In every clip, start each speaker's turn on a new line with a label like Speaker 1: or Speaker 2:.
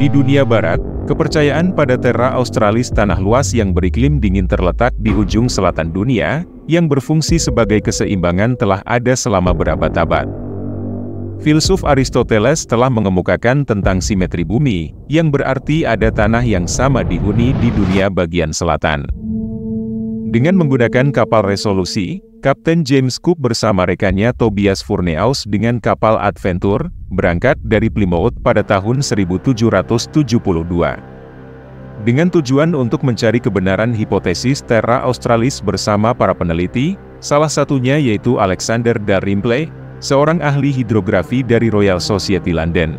Speaker 1: Di dunia barat, kepercayaan pada Terra Australis, tanah luas yang beriklim dingin terletak di ujung selatan dunia, yang berfungsi sebagai keseimbangan telah ada selama berabad-abad. Filsuf Aristoteles telah mengemukakan tentang simetri bumi, yang berarti ada tanah yang sama dihuni di dunia bagian selatan. Dengan menggunakan kapal Resolusi, Kapten James Cook bersama rekannya Tobias Furneaux dengan kapal Adventure, berangkat dari Plymouth pada tahun 1772. Dengan tujuan untuk mencari kebenaran hipotesis Terra Australis bersama para peneliti, salah satunya yaitu Alexander Dalrymple, seorang ahli hidrografi dari Royal Society London.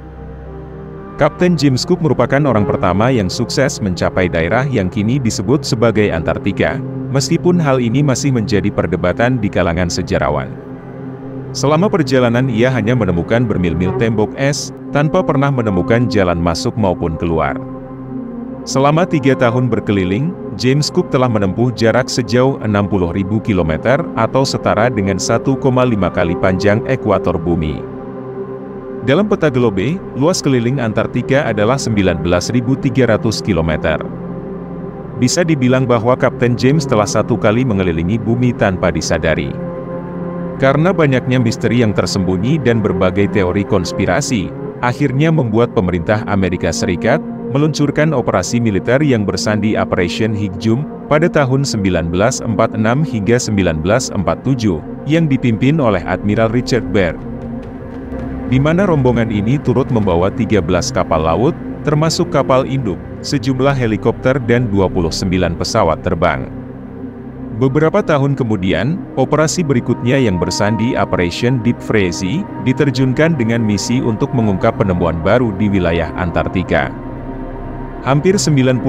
Speaker 1: Kapten James Cook merupakan orang pertama yang sukses mencapai daerah yang kini disebut sebagai Antartika, meskipun hal ini masih menjadi perdebatan di kalangan sejarawan. Selama perjalanan ia hanya menemukan bermil-mil tembok es, tanpa pernah menemukan jalan masuk maupun keluar. Selama 3 tahun berkeliling, James Cook telah menempuh jarak sejauh 60.000 km atau setara dengan 1,5 kali panjang ekuator bumi. Dalam peta globe, luas keliling Antartika adalah 19.300 km. Bisa dibilang bahwa Kapten James telah 1 kali mengelilingi bumi tanpa disadari. Karena banyaknya misteri yang tersembunyi dan berbagai teori konspirasi, akhirnya membuat pemerintah Amerika Serikat meluncurkan operasi militer yang bersandi Operation Hygium pada tahun 1946 hingga 1947, yang dipimpin oleh Admiral Richard Byrd. Di mana rombongan ini turut membawa 13 kapal laut, termasuk kapal induk, sejumlah helikopter dan 29 pesawat terbang. Beberapa tahun kemudian, operasi berikutnya yang bersandi Operation Deep Freeze diterjunkan dengan misi untuk mengungkap penemuan baru di wilayah Antartika. Hampir 98%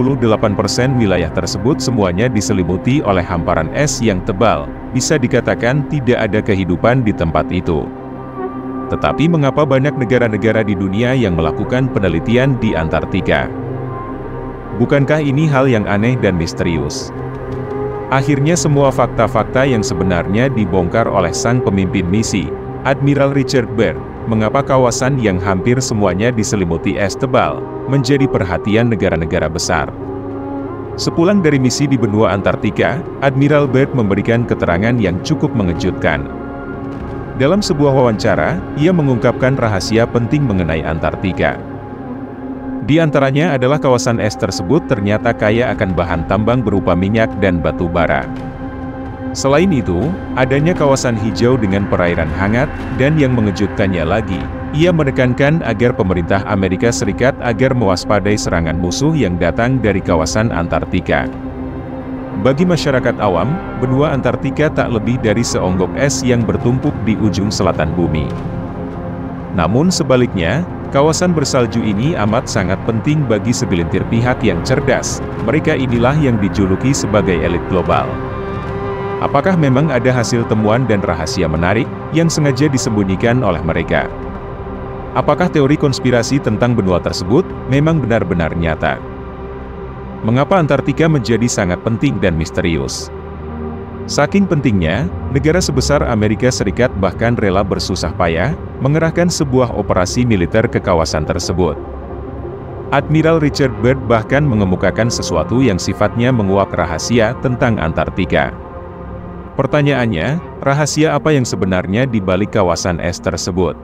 Speaker 1: wilayah tersebut semuanya diselimuti oleh hamparan es yang tebal, bisa dikatakan tidak ada kehidupan di tempat itu. Tetapi mengapa banyak negara-negara di dunia yang melakukan penelitian di Antartika? Bukankah ini hal yang aneh dan misterius? Akhirnya semua fakta-fakta yang sebenarnya dibongkar oleh sang pemimpin misi, Admiral Richard Byrd, mengapa kawasan yang hampir semuanya diselimuti es tebal, menjadi perhatian negara-negara besar. Sepulang dari misi di benua Antartika, Admiral Byrd memberikan keterangan yang cukup mengejutkan. Dalam sebuah wawancara, ia mengungkapkan rahasia penting mengenai Antartika. Di antaranya adalah kawasan es tersebut ternyata kaya akan bahan tambang berupa minyak dan batu bara. Selain itu, adanya kawasan hijau dengan perairan hangat, dan yang mengejutkannya lagi, ia menekankan agar pemerintah Amerika Serikat agar mewaspadai serangan musuh yang datang dari kawasan Antartika. Bagi masyarakat awam, benua Antartika tak lebih dari seonggok es yang bertumpuk di ujung selatan bumi. Namun sebaliknya, kawasan bersalju ini amat sangat penting bagi segelintir pihak yang cerdas. Mereka inilah yang dijuluki sebagai elit global. Apakah memang ada hasil temuan dan rahasia menarik yang sengaja disembunyikan oleh mereka? Apakah teori konspirasi tentang benua tersebut memang benar-benar nyata? Mengapa Antartika menjadi sangat penting dan misterius? Saking pentingnya, negara sebesar Amerika Serikat bahkan rela bersusah payah mengerahkan sebuah operasi militer ke kawasan tersebut. Admiral Richard Byrd bahkan mengemukakan sesuatu yang sifatnya menguak rahasia tentang Antartika. Pertanyaannya, rahasia apa yang sebenarnya di balik kawasan es tersebut?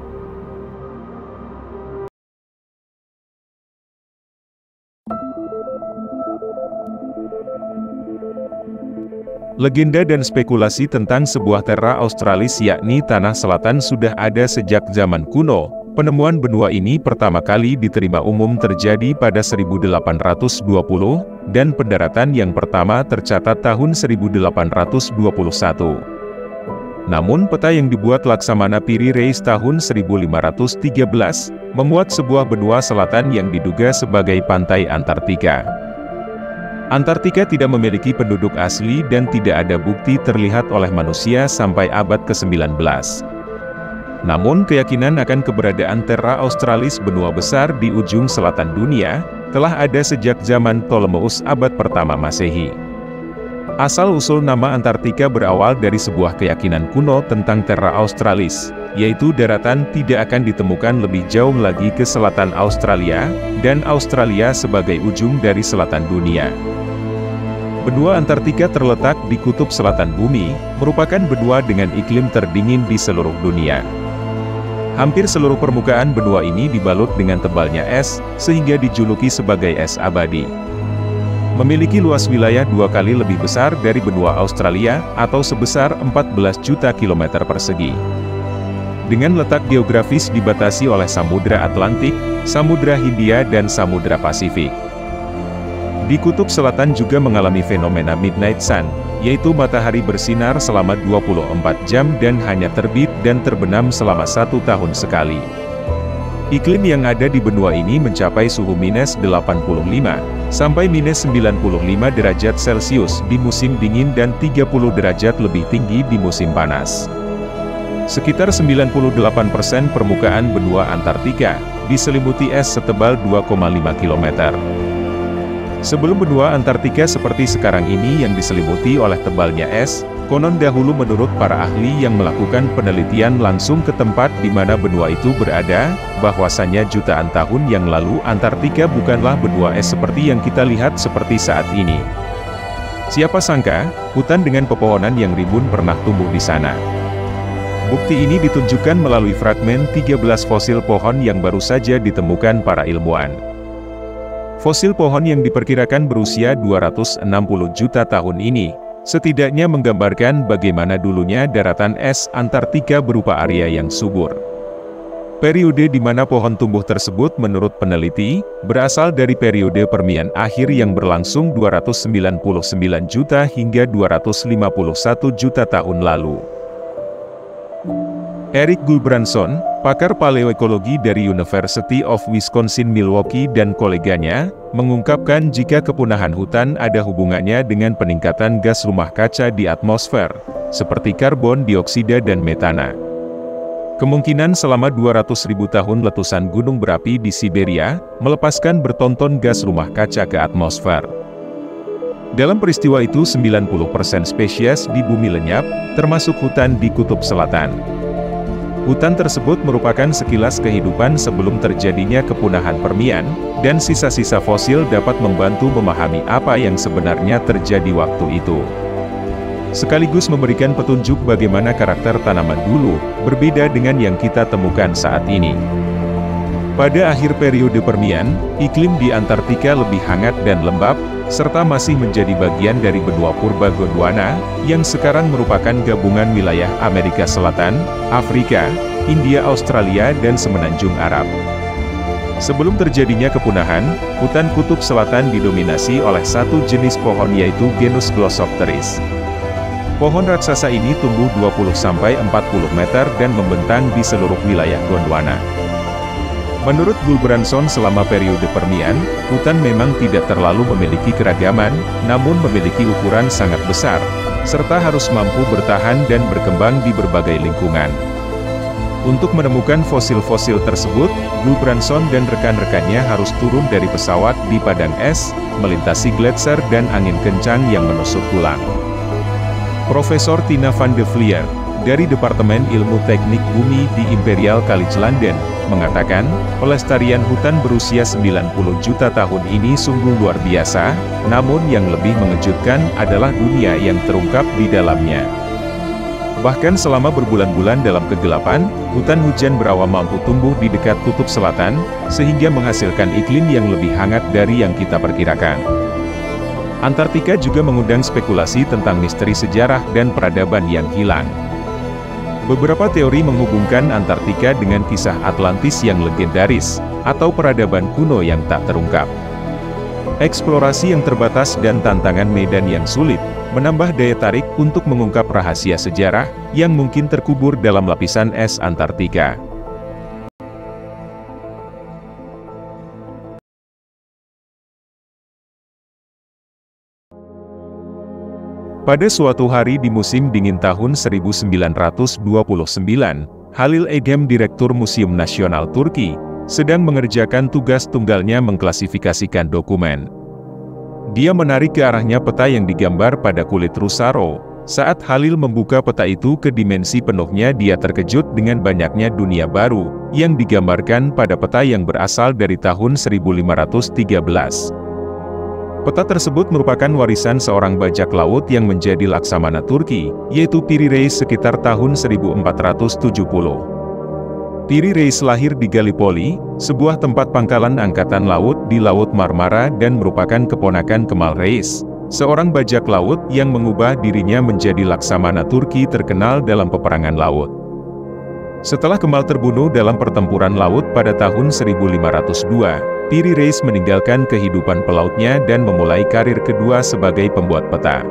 Speaker 1: Legenda dan spekulasi tentang sebuah Terra Australis yakni tanah selatan sudah ada sejak zaman kuno. Penemuan benua ini pertama kali diterima umum terjadi pada 1820, dan pendaratan yang pertama tercatat tahun 1821. Namun peta yang dibuat Laksamana Piri Reis tahun 1513, memuat sebuah benua selatan yang diduga sebagai pantai Antartika. Antartika tidak memiliki penduduk asli dan tidak ada bukti terlihat oleh manusia sampai abad ke-19. Namun keyakinan akan keberadaan Terra Australis, benua besar di ujung selatan dunia, telah ada sejak zaman Ptolemeus abad pertama Masehi. Asal-usul nama Antartika berawal dari sebuah keyakinan kuno tentang Terra Australis, yaitu daratan tidak akan ditemukan lebih jauh lagi ke selatan Australia, dan Australia sebagai ujung dari selatan dunia. Benua Antartika terletak di kutub selatan bumi, merupakan benua dengan iklim terdingin di seluruh dunia. Hampir seluruh permukaan benua ini dibalut dengan tebalnya es, sehingga dijuluki sebagai es abadi. Memiliki luas wilayah 2 kali lebih besar dari benua Australia, atau sebesar 14 juta kilometer persegi. Dengan letak geografis dibatasi oleh Samudra Atlantik, Samudra Hindia dan Samudra Pasifik. Di kutub selatan juga mengalami fenomena Midnight Sun, yaitu matahari bersinar selama 24 jam dan hanya terbit dan terbenam selama 1 tahun sekali. Iklim yang ada di benua ini mencapai suhu minus 85, sampai minus 95 derajat Celcius di musim dingin dan 30 derajat lebih tinggi di musim panas. Sekitar 98% permukaan benua Antartika diselimuti es setebal 2,5 km. Sebelum benua Antartika seperti sekarang ini yang diselimuti oleh tebalnya es, konon dahulu menurut para ahli yang melakukan penelitian langsung ke tempat di mana benua itu berada, bahwasanya jutaan tahun yang lalu Antartika bukanlah benua es seperti yang kita lihat seperti saat ini. Siapa sangka, hutan dengan pepohonan yang rimbun pernah tumbuh di sana. Bukti ini ditunjukkan melalui fragmen 13 fosil pohon yang baru saja ditemukan para ilmuwan. Fosil pohon yang diperkirakan berusia 260 juta tahun ini, setidaknya menggambarkan bagaimana dulunya daratan es Antartika berupa area yang subur. Periode di mana pohon tumbuh tersebut menurut peneliti, berasal dari periode Permian akhir yang berlangsung 299 juta hingga 251 juta tahun lalu. Eric Gulbranson, pakar paleoekologi dari University of Wisconsin-Milwaukee dan koleganya, mengungkapkan jika kepunahan hutan ada hubungannya dengan peningkatan gas rumah kaca di atmosfer, seperti karbon dioksida dan metana. Kemungkinan selama 200.000 tahun letusan gunung berapi di Siberia, melepaskan bertonton gas rumah kaca ke atmosfer. Dalam peristiwa itu 90% spesies di bumi lenyap, termasuk hutan di kutub selatan. Hutan tersebut merupakan sekilas kehidupan sebelum terjadinya kepunahan Permian, dan sisa-sisa fosil dapat membantu memahami apa yang sebenarnya terjadi waktu itu. Sekaligus memberikan petunjuk bagaimana karakter tanaman dulu, berbeda dengan yang kita temukan saat ini. Pada akhir periode Permian, iklim di Antartika lebih hangat dan lembab, serta masih menjadi bagian dari benua purba Gondwana, yang sekarang merupakan gabungan wilayah Amerika Selatan, Afrika, India, Australia, dan Semenanjung Arab. Sebelum terjadinya kepunahan, hutan kutub selatan didominasi oleh satu jenis pohon yaitu genus Glossopteris. Pohon raksasa ini tumbuh 20-40 meter dan membentang di seluruh wilayah Gondwana. Menurut Gulbranson selama periode Permian, hutan memang tidak terlalu memiliki keragaman, namun memiliki ukuran sangat besar, serta harus mampu bertahan dan berkembang di berbagai lingkungan. Untuk menemukan fosil-fosil tersebut, Gulbranson dan rekan-rekannya harus turun dari pesawat di padang es, melintasi gletser dan angin kencang yang menusuk tulang. Profesor Tina van de Vlier, dari Departemen Ilmu Teknik Bumi di Imperial College London, mengatakan, pelestarian hutan berusia 90 juta tahun ini sungguh luar biasa, namun yang lebih mengejutkan adalah dunia yang terungkap di dalamnya. Bahkan selama berbulan-bulan dalam kegelapan, hutan hujan berawa mampu tumbuh di dekat kutub selatan, sehingga menghasilkan iklim yang lebih hangat dari yang kita perkirakan. Antartika juga mengundang spekulasi tentang misteri sejarah dan peradaban yang hilang. Beberapa teori menghubungkan Antartika dengan kisah Atlantis yang legendaris, atau peradaban kuno yang tak terungkap. Eksplorasi yang terbatas dan tantangan medan yang sulit, menambah daya tarik untuk mengungkap rahasia sejarah, yang mungkin terkubur dalam lapisan es Antartika. Pada suatu hari di musim dingin tahun 1929, Halil Edhem, Direktur Museum Nasional Turki, sedang mengerjakan tugas tunggalnya mengklasifikasikan dokumen. Dia menarik ke arahnya peta yang digambar pada kulit Rusaro. Saat Halil membuka peta itu ke dimensi penuhnya, dia terkejut dengan banyaknya dunia baru yang digambarkan pada peta yang berasal dari tahun 1513. Peta tersebut merupakan warisan seorang bajak laut yang menjadi laksamana Turki, yaitu Piri Reis sekitar tahun 1470. Piri Reis lahir di Gallipoli, sebuah tempat pangkalan angkatan laut di Laut Marmara dan merupakan keponakan Kemal Reis, seorang bajak laut yang mengubah dirinya menjadi laksamana Turki terkenal dalam peperangan laut. Setelah Kemal terbunuh dalam pertempuran laut pada tahun 1502, Piri Reis meninggalkan kehidupan pelautnya dan memulai karir kedua sebagai pembuat peta.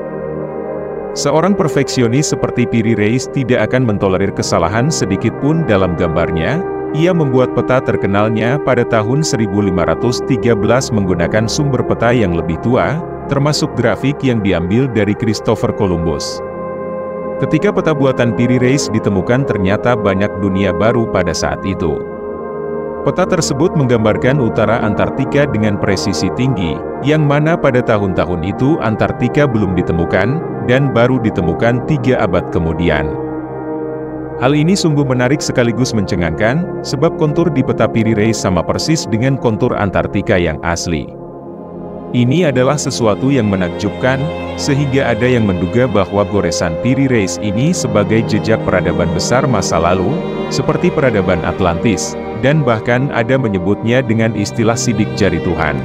Speaker 1: Seorang perfeksionis seperti Piri Reis tidak akan mentolerir kesalahan sedikit pun dalam gambarnya. Ia membuat peta terkenalnya pada tahun 1513 menggunakan sumber peta yang lebih tua, termasuk grafik yang diambil dari Christopher Columbus. Ketika peta buatan Piri Reis ditemukan, ternyata banyak dunia baru pada saat itu. Peta tersebut menggambarkan utara Antartika dengan presisi tinggi, yang mana pada tahun-tahun itu Antartika belum ditemukan, dan baru ditemukan 3 abad kemudian. Hal ini sungguh menarik sekaligus mencengangkan, sebab kontur di peta Piri Reis sama persis dengan kontur Antartika yang asli. Ini adalah sesuatu yang menakjubkan, sehingga ada yang menduga bahwa goresan Piri Reis ini sebagai jejak peradaban besar masa lalu, seperti peradaban Atlantis, dan bahkan ada menyebutnya dengan istilah sidik jari Tuhan.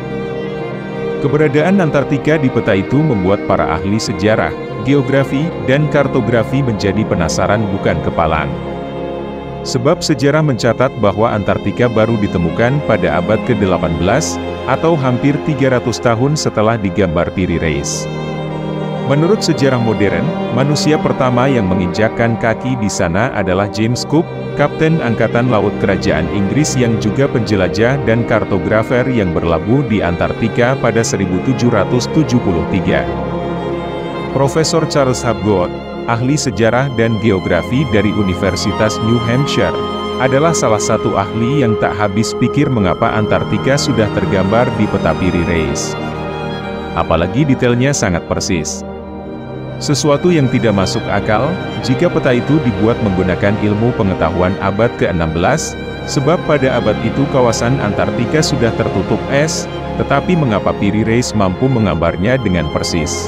Speaker 1: Keberadaan Antartika di peta itu membuat para ahli sejarah, geografi, dan kartografi menjadi penasaran bukan kepalang. Sebab sejarah mencatat bahwa Antartika baru ditemukan pada abad ke-18, atau hampir 300 tahun setelah digambar Piri Reis. Menurut sejarah modern, manusia pertama yang menginjakkan kaki di sana adalah James Cook, Kapten Angkatan Laut Kerajaan Inggris yang juga penjelajah dan kartografer yang berlabuh di Antartika pada 1773. Profesor Charles Hapgood, ahli sejarah dan geografi dari Universitas New Hampshire, adalah salah satu ahli yang tak habis pikir mengapa Antartika sudah tergambar di peta Piri Reis. Apalagi detailnya sangat persis. Sesuatu yang tidak masuk akal, jika peta itu dibuat menggunakan ilmu pengetahuan abad ke-16, sebab pada abad itu kawasan Antartika sudah tertutup es, tetapi mengapa Piri Reis mampu menggambarnya dengan persis.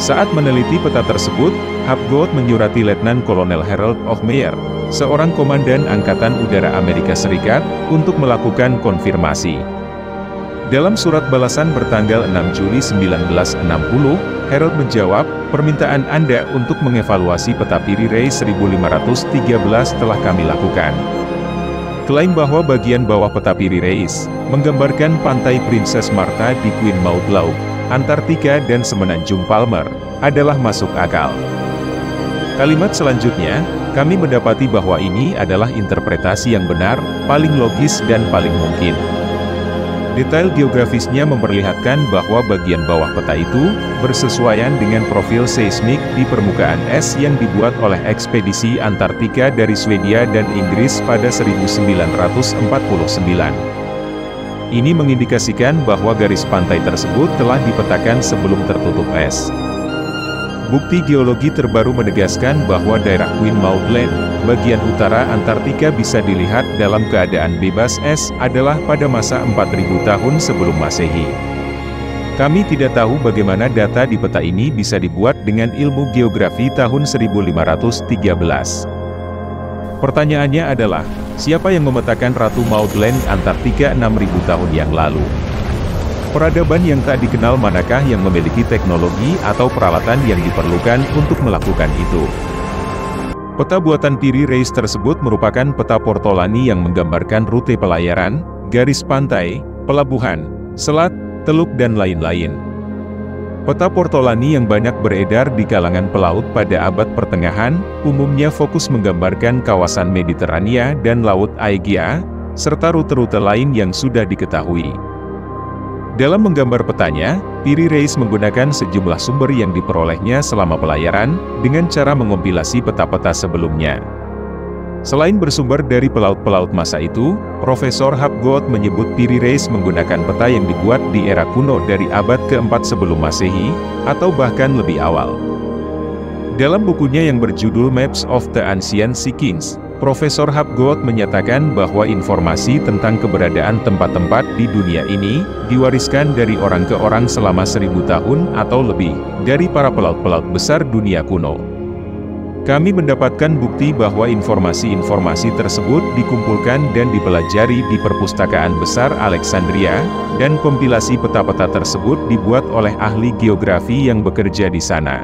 Speaker 1: Saat meneliti peta tersebut, Hapgood menyurati Letnan Kolonel Harold O. Meyer, seorang komandan Angkatan Udara Amerika Serikat, untuk melakukan konfirmasi. Dalam surat balasan bertanggal 6 Juli 1960, Harold menjawab, "Permintaan Anda untuk mengevaluasi peta Piri Reis 1513 telah kami lakukan." Klaim bahwa bagian bawah peta Piri Reis menggambarkan pantai Princess Martha di Queen Maud Laug, Antartika dan Semenanjung Palmer adalah masuk akal. Kalimat selanjutnya, kami mendapati bahwa ini adalah interpretasi yang benar, paling logis dan paling mungkin. Detail geografisnya memperlihatkan bahwa bagian bawah peta itu bersesuaian dengan profil seismik di permukaan es yang dibuat oleh ekspedisi Antartika dari Swedia dan Inggris pada 1949. Ini mengindikasikan bahwa garis pantai tersebut telah dipetakan sebelum tertutup es. Bukti geologi terbaru menegaskan bahwa daerah Queen Maud Land, bagian utara Antartika bisa dilihat dalam keadaan bebas es adalah pada masa 4000 tahun sebelum Masehi. Kami tidak tahu bagaimana data di peta ini bisa dibuat dengan ilmu geografi tahun 1513. Pertanyaannya adalah, siapa yang memetakan Ratu Maud Land Antartika 6000 tahun yang lalu? Peradaban yang tak dikenal manakah yang memiliki teknologi atau peralatan yang diperlukan untuk melakukan itu? Peta buatan Piri Reis tersebut merupakan peta Portolani yang menggambarkan rute pelayaran, garis pantai, pelabuhan, selat, teluk dan lain-lain. Peta Portolani yang banyak beredar di kalangan pelaut pada abad pertengahan, umumnya fokus menggambarkan kawasan Mediterania dan Laut Aegea, serta rute-rute lain yang sudah diketahui. Dalam menggambar petanya, Piri Reis menggunakan sejumlah sumber yang diperolehnya selama pelayaran, dengan cara mengompilasi peta-peta sebelumnya. Selain bersumber dari pelaut-pelaut masa itu, Profesor Hapgood menyebut Piri Reis menggunakan peta yang dibuat di era kuno dari abad ke-4 sebelum Masehi, atau bahkan lebih awal. Dalam bukunya yang berjudul Maps of the Ancient Sea Kings, Profesor Hapgood menyatakan bahwa informasi tentang keberadaan tempat-tempat di dunia ini diwariskan dari orang ke orang selama 1000 tahun atau lebih dari para pelaut-pelaut besar dunia kuno. Kami mendapatkan bukti bahwa informasi-informasi tersebut dikumpulkan dan dipelajari di Perpustakaan Besar Alexandria, dan kompilasi peta-peta tersebut dibuat oleh ahli geografi yang bekerja di sana.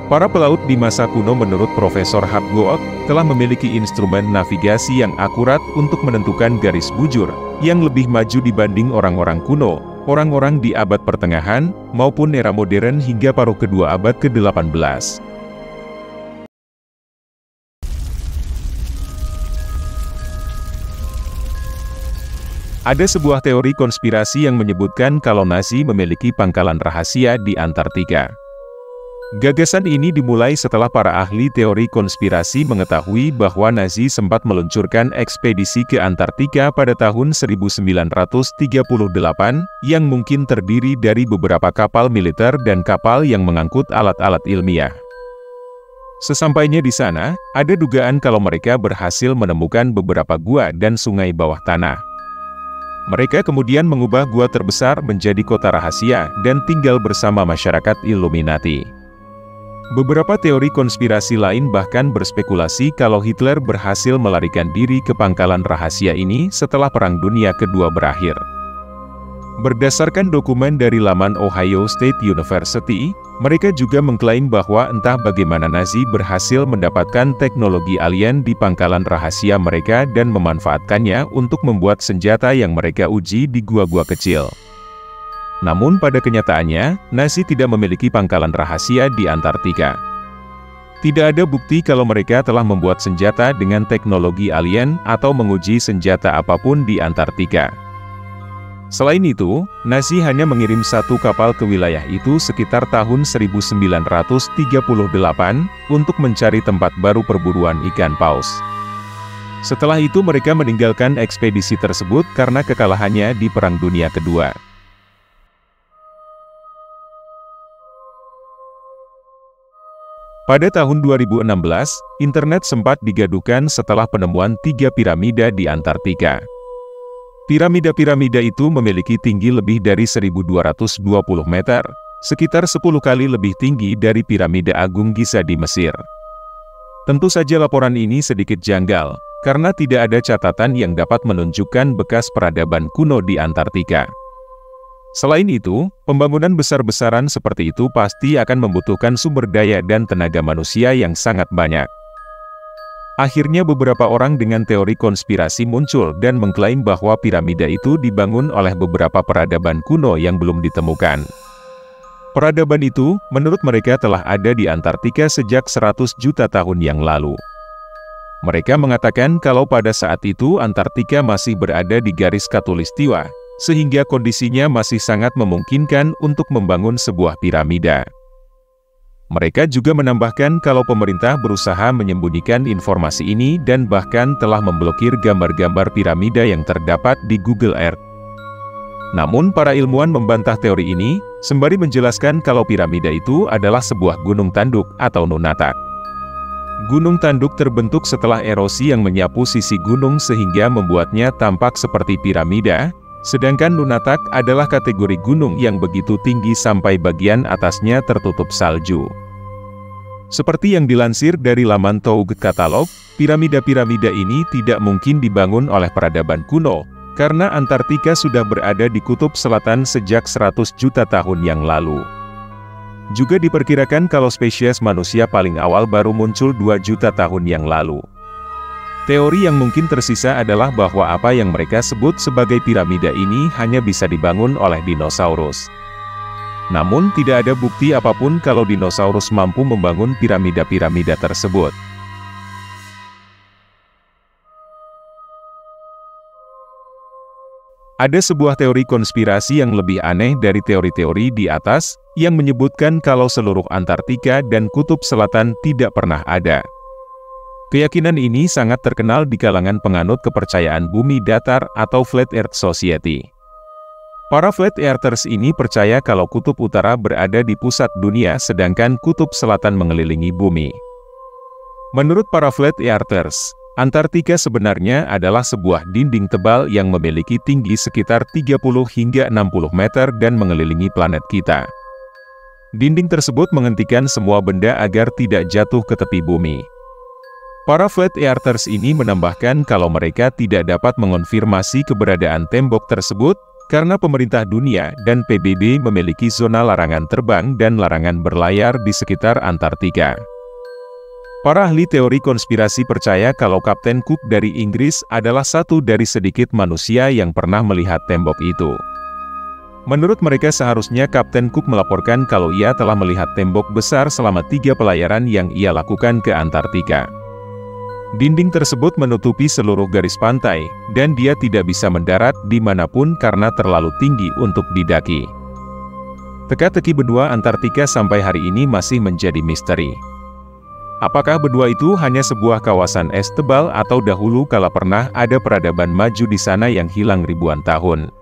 Speaker 1: Para pelaut di masa kuno menurut Profesor Hapgood, telah memiliki instrumen navigasi yang akurat untuk menentukan garis bujur, yang lebih maju dibanding orang-orang kuno, orang-orang di abad pertengahan, maupun era modern hingga paruh kedua abad ke-18. Ada sebuah teori konspirasi yang menyebutkan kalau Nazi memiliki pangkalan rahasia di Antartika. Gagasan ini dimulai setelah para ahli teori konspirasi mengetahui bahwa Nazi sempat meluncurkan ekspedisi ke Antartika pada tahun 1938, yang mungkin terdiri dari beberapa kapal militer dan kapal yang mengangkut alat-alat ilmiah. Sesampainya di sana, ada dugaan kalau mereka berhasil menemukan beberapa gua dan sungai bawah tanah. Mereka kemudian mengubah gua terbesar menjadi kota rahasia dan tinggal bersama masyarakat Illuminati. Beberapa teori konspirasi lain bahkan berspekulasi kalau Hitler berhasil melarikan diri ke pangkalan rahasia ini setelah Perang Dunia Kedua berakhir. Berdasarkan dokumen dari laman Ohio State University, mereka juga mengklaim bahwa entah bagaimana Nazi berhasil mendapatkan teknologi alien di pangkalan rahasia mereka dan memanfaatkannya untuk membuat senjata yang mereka uji di gua-gua kecil. Namun pada kenyataannya, Nazi tidak memiliki pangkalan rahasia di Antartika. Tidak ada bukti kalau mereka telah membuat senjata dengan teknologi alien atau menguji senjata apapun di Antartika. Selain itu, Nazi hanya mengirim satu kapal ke wilayah itu sekitar tahun 1938 untuk mencari tempat baru perburuan ikan paus. Setelah itu mereka meninggalkan ekspedisi tersebut karena kekalahannya di Perang Dunia Kedua. Pada tahun 2016, internet sempat digaduhkan setelah penemuan 3 piramida di Antartika. Piramida-piramida itu memiliki tinggi lebih dari 1220 meter, sekitar 10 kali lebih tinggi dari piramida Agung Giza di Mesir. Tentu saja laporan ini sedikit janggal, karena tidak ada catatan yang dapat menunjukkan bekas peradaban kuno di Antartika. Selain itu, pembangunan besar-besaran seperti itu pasti akan membutuhkan sumber daya dan tenaga manusia yang sangat banyak. Akhirnya beberapa orang dengan teori konspirasi muncul dan mengklaim bahwa piramida itu dibangun oleh beberapa peradaban kuno yang belum ditemukan. Peradaban itu, menurut mereka telah ada di Antartika sejak 100 juta tahun yang lalu. Mereka mengatakan kalau pada saat itu Antartika masih berada di garis khatulistiwa, sehingga kondisinya masih sangat memungkinkan untuk membangun sebuah piramida. Mereka juga menambahkan kalau pemerintah berusaha menyembunyikan informasi ini dan bahkan telah memblokir gambar-gambar piramida yang terdapat di Google Earth. Namun para ilmuwan membantah teori ini, sembari menjelaskan kalau piramida itu adalah sebuah gunung tanduk atau nunatak. Gunung tanduk terbentuk setelah erosi yang menyapu sisi gunung sehingga membuatnya tampak seperti piramida, sedangkan nunatak adalah kategori gunung yang begitu tinggi sampai bagian atasnya tertutup salju. Seperti yang dilansir dari laman Toug Katalog, piramida-piramida ini tidak mungkin dibangun oleh peradaban kuno, karena Antartika sudah berada di kutub selatan sejak 100 juta tahun yang lalu. Juga diperkirakan kalau spesies manusia paling awal baru muncul 2 juta tahun yang lalu. Teori yang mungkin tersisa adalah bahwa apa yang mereka sebut sebagai piramida ini hanya bisa dibangun oleh dinosaurus. Namun tidak ada bukti apapun kalau dinosaurus mampu membangun piramida-piramida tersebut. Ada sebuah teori konspirasi yang lebih aneh dari teori-teori di atas, yang menyebutkan kalau seluruh Antartika dan Kutub Selatan tidak pernah ada. Keyakinan ini sangat terkenal di kalangan penganut kepercayaan bumi datar atau Flat Earth Society. Para Flat Earthers ini percaya kalau kutub utara berada di pusat dunia sedangkan kutub selatan mengelilingi bumi. Menurut para Flat Earthers, Antartika sebenarnya adalah sebuah dinding tebal yang memiliki tinggi sekitar 30 hingga 60 meter dan mengelilingi planet kita. Dinding tersebut menghentikan semua benda agar tidak jatuh ke tepi bumi. Para Flat Earthers ini menambahkan kalau mereka tidak dapat mengonfirmasi keberadaan tembok tersebut, karena pemerintah dunia dan PBB memiliki zona larangan terbang dan larangan berlayar di sekitar Antartika. Para ahli teori konspirasi percaya kalau Kapten Cook dari Inggris adalah satu dari sedikit manusia yang pernah melihat tembok itu. Menurut mereka seharusnya Kapten Cook melaporkan kalau ia telah melihat tembok besar selama 3 pelayaran yang ia lakukan ke Antartika. Dinding tersebut menutupi seluruh garis pantai, dan dia tidak bisa mendarat dimanapun karena terlalu tinggi untuk didaki. Teka-teki benua Antartika sampai hari ini masih menjadi misteri. Apakah benua itu hanya sebuah kawasan es tebal atau dahulu kala pernah ada peradaban maju di sana yang hilang ribuan tahun?